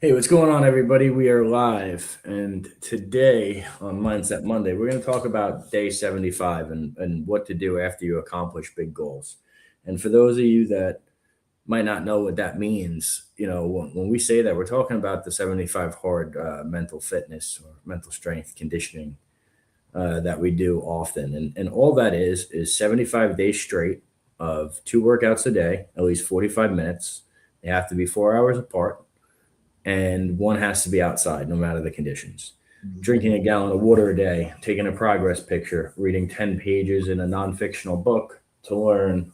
Hey, what's going on, everybody? We are live, and today on Mindset Monday, we're going to talk about day 75 and what to do after you accomplish big goals. And for those of you that might not know what that means, when we say that, we're talking about the 75 hard mental fitness or mental strength conditioning that we do often. And all that is 75 days straight of two workouts a day, at least 45 minutes. They have to be 4 hours apart and one has to be outside no matter the conditions. Drinking a gallon of water a day, taking a progress picture, reading 10 pages in a non fictional book to learn,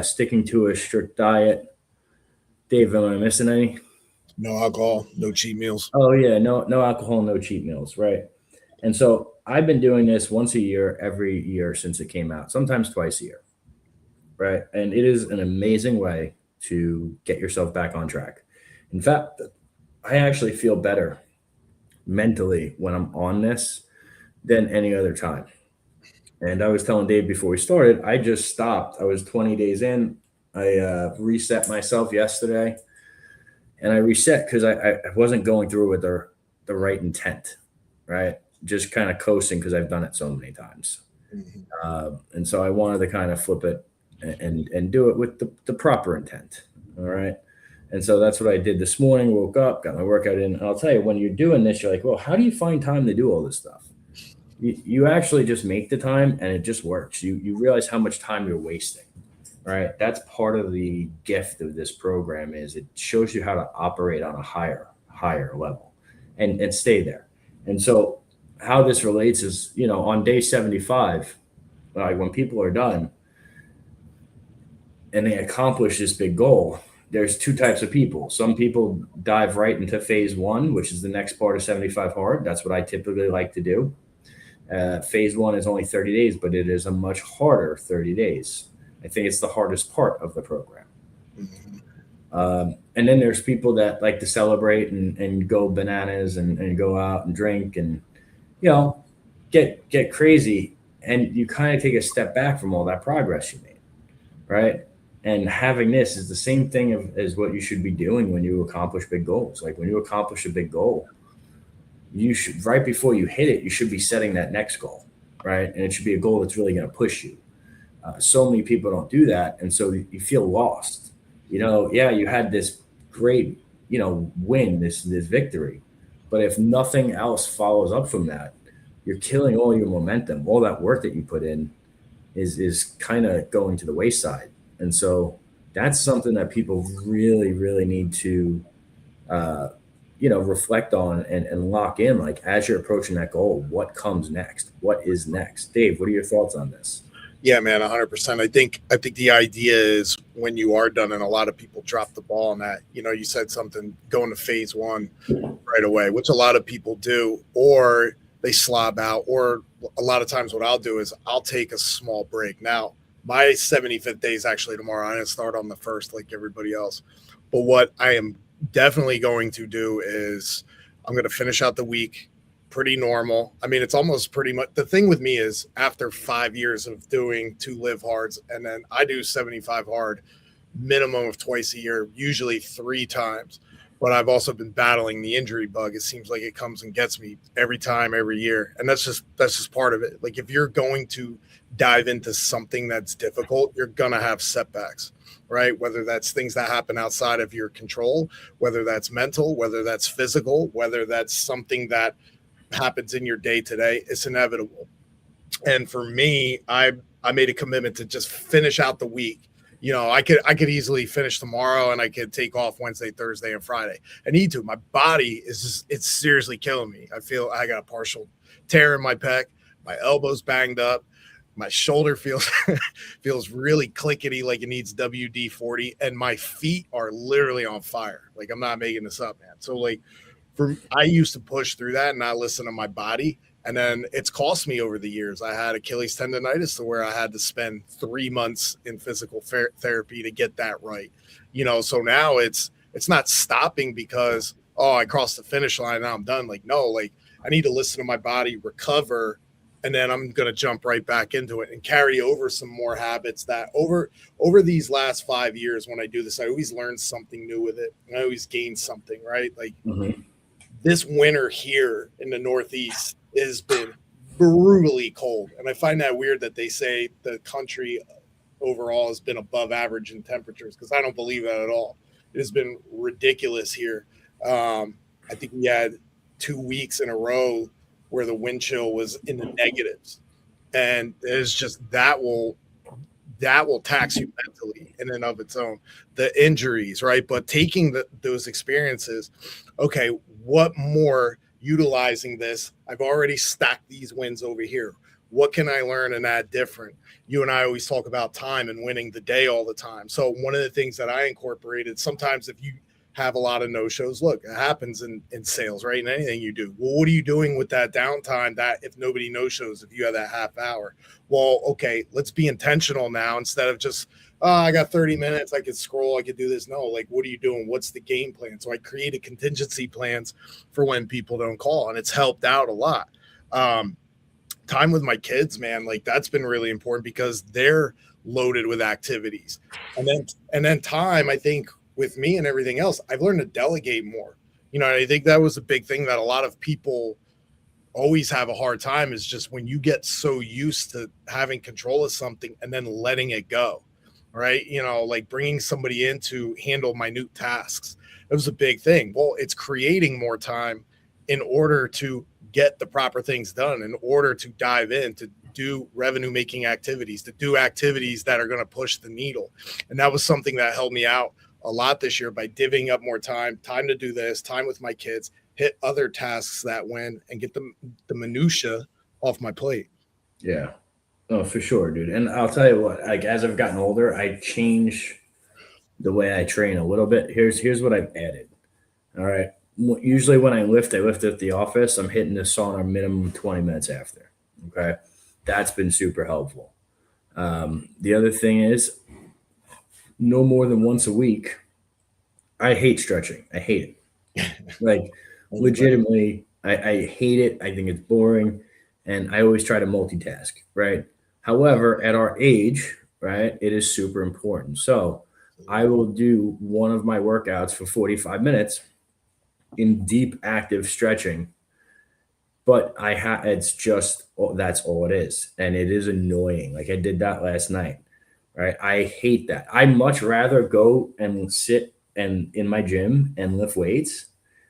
sticking to a strict diet. Dave, am I missing any? No alcohol, no cheat meals. Oh, yeah, no alcohol, no cheat meals, right? And so I've been doing this once a year, every year since it came out, sometimes twice a year, right? And it is an amazing way to get yourself back on track. In fact, I actually feel better mentally when I'm on this than any other time. And I was telling Dave before we started, I just stopped. I was 20 days in. I reset myself yesterday, and I reset because I wasn't going through with the right intent, right? Just kind of coasting because I've done it so many times. Mhm. And so I wanted to kind of flip it and do it with the proper intent. All right. And so that's what I did this morning. Woke up, got my workout in. And I'll tell you, when you're doing this, you're like, well, how do you find time to do all this stuff? You actually just make the time and it just works. You realize how much time you're wasting, right? That's part of the gift of this program is it shows you how to operate on a higher level and stay there. And so how this relates is, on day 75, like when people are done and they accomplish this big goal, there's two types of people. Some people dive right into phase one, which is the next part of 75 hard. That's what I typically like to do. Phase one is only 30 days, but it is a much harder 30 days. I think it's the hardest part of the program. Mhm. And then there's people that like to celebrate and go bananas and go out and drink and, you know, get crazy. And you kind of take a step back from all that progress you made, right? And having this is the same thing as what you should be doing when you accomplish big goals. Like when you accomplish a big goal, you should right before you hit it, you should be setting that next goal, right? And it should be a goal that's really going to push you. So many people don't do that, and so you feel lost. Yeah, you had this great, win, this victory, but if nothing else follows up from that, you're killing all your momentum. All that work that you put in is kind of going to the wayside, and so that's something that people really, really need to uh, reflect on and lock in. Like as you're approaching that goal, what comes next? What is next? Dave, what are your thoughts on this? Yeah, man, 100%. I think the idea is when you are done, and a lot of people drop the ball on that. You said something going to phase one right away, which a lot of people do, or they slob out, or a lot of times what I'll do is I'll take a small break. Now, my 75th day is actually tomorrow. I didn't start on the first like everybody else. But what I am definitely going to do is I'm going to finish out the week pretty normal. I mean, it's almost pretty much the thing with me is after 5 years of doing two live hards, and then I do 75 hard minimum of twice a year, usually three times. But I've also been battling the injury bug. It seems like it comes and gets me every time, every year. And that's just part of it. Like if you're going to dive into something that's difficult, you're gonna have setbacks, right? Whether that's things that happen outside of your control, whether that's mental, whether that's physical, whether that's something that happens in your day to day, it's inevitable. And for me, I made a commitment to just finish out the week. I could easily finish tomorrow and I could take off Wednesday, Thursday, and Friday. I need to. My body is just it's seriously killing me. I feel I got a partial tear in my pec, my elbow's banged up, my shoulder feels feels really clickety like it needs WD-40, and my feet are literally on fire. Like I'm not making this up, man. So like I used to push through that and not listen to my body. And then it's cost me over the years. I had Achilles tendonitis to where I had to spend 3 months in physical therapy to get that right. So now it's not stopping because I crossed the finish line, now I'm done. Like no, like I need to listen to my body, recover, and then I'm going to jump right back into it and carry over some more habits that over these last 5 years, when I do this, I always learn something new with it. And I always gain something, right? Like this winter here in the Northeast has been brutally cold. And I find that weird that they say the country overall has been above average in temperatures, because I don't believe that at all. It has been ridiculous here. I think we had 2 weeks in a row where the wind chill was in the negatives, and it's just that will tax you mentally in and of its own. The injuries, right? But taking those experiences, okay, what more utilizing this? I've already stacked these wins over here. What can I learn and add different? You and I always talk about time and winning the day all the time. So one of the things that I incorporated, sometimes if you have a lot of no-shows, look, it happens in sales, right? In anything you do. Well, what are you doing with that downtime, that if nobody no-shows, if you have that half hour? Well, okay, let's be intentional now, instead of just, I got 30 minutes, I could scroll, I could do this. No, like, what are you doing? What's the game plan? So I created contingency plans for when people don't call, and it's helped out a lot. Time with my kids, man, like that's been really important because they're loaded with activities. And then time, I think, with me and everything else, I've learned to delegate more. You know, I think that was a big thing that a lot of people always have a hard time, is just when you get so used to having control of something and then letting it go, right? You know, like bringing somebody in to handle minute tasks. It was a big thing. Well, it's creating more time in order to get the proper things done, in order to dive in, to do revenue making activities, to do activities that are going to push the needle. And that was something that helped me out a lot this year, by divvying up more time to do this, time with my kids, hit other tasks that win, and get the minutia off my plate. Yeah. Oh, for sure, dude. And I'll tell you what, like as I've gotten older, I change the way I train a little bit. Here's what I've added. All right. Usually when I lift at the office, I'm hitting the sauna minimum 20 minutes after. Okay. That's been super helpful. The other thing is, no more than once a week. I hate stretching. I hate it. Like legitimately, I hate it. I think it's boring. And I always try to multitask, right? However, at our age, right, it is super important. So I will do one of my workouts for 45 minutes in deep active stretching, but it's just, that's all it is. And it is annoying. Like I did that last night. Right. I hate that. I much rather go and sit and in my gym and lift weights.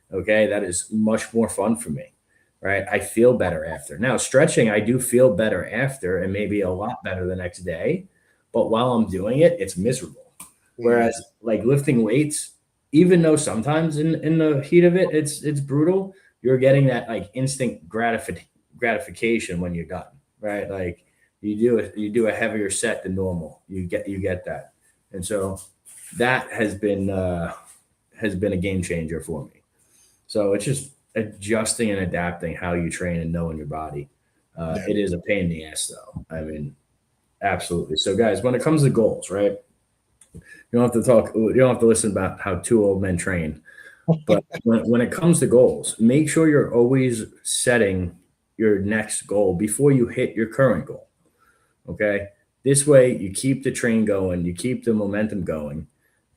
Okay. That is much more fun for me. Right. I feel better after. Now, stretching, I do feel better after, and maybe a lot better the next day. But while I'm doing it, it's miserable. Whereas like lifting weights, even though sometimes in the heat of it, it's brutal, you're getting that like instant gratification when you're done. Right. Like, you do a heavier set than normal. You get that, and so that has been a game changer for me. So it's just adjusting and adapting how you train and knowing your body. It is a pain in the ass, though. I mean, absolutely. So, guys, when it comes to goals, right? You don't have to talk. You don't have to listen about how two old men train. But when it comes to goals, make sure you're always setting your next goal before you hit your current goal. Okay. This way you keep the train going, you keep the momentum going,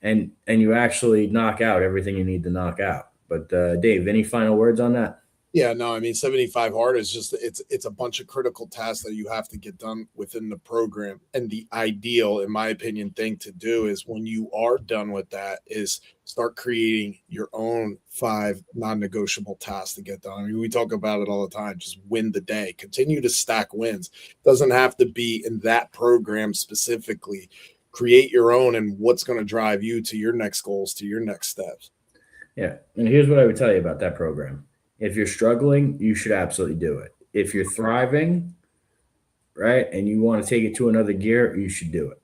and you actually knock out everything you need to knock out. But Dave, any final words on that? Yeah, no, I mean, 75 hard is just, it's a bunch of critical tasks that you have to get done within the program. And the ideal, in my opinion, thing to do is when you are done with that is start creating your own 5 non-negotiable tasks to get done. I mean, we talk about it all the time. Just win the day, continue to stack wins. Doesn't have to be in that program specifically. Create your own and what's going to drive you to your next goals, to your next steps. Yeah. And here's what I would tell you about that program. If you're struggling, you should absolutely do it. If you're thriving, right, and you want to take it to another gear, you should do it.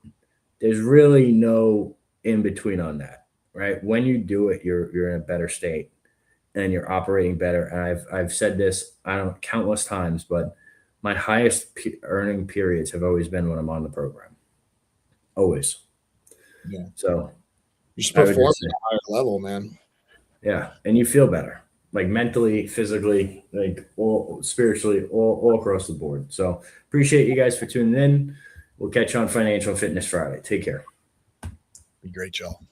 There's really no in between on that, right? When you do it, you're in a better state and you're operating better. And I've said this, I don't know, countless times, but my highest earning periods have always been when I'm on the program. Always. Yeah. So you should perform at a higher level, man. Yeah, and you feel better. like mentally, physically, like all spiritually, all across the board. So appreciate you guys for tuning in. We'll catch you on Financial Fitness Friday. Take care. Be great, y'all.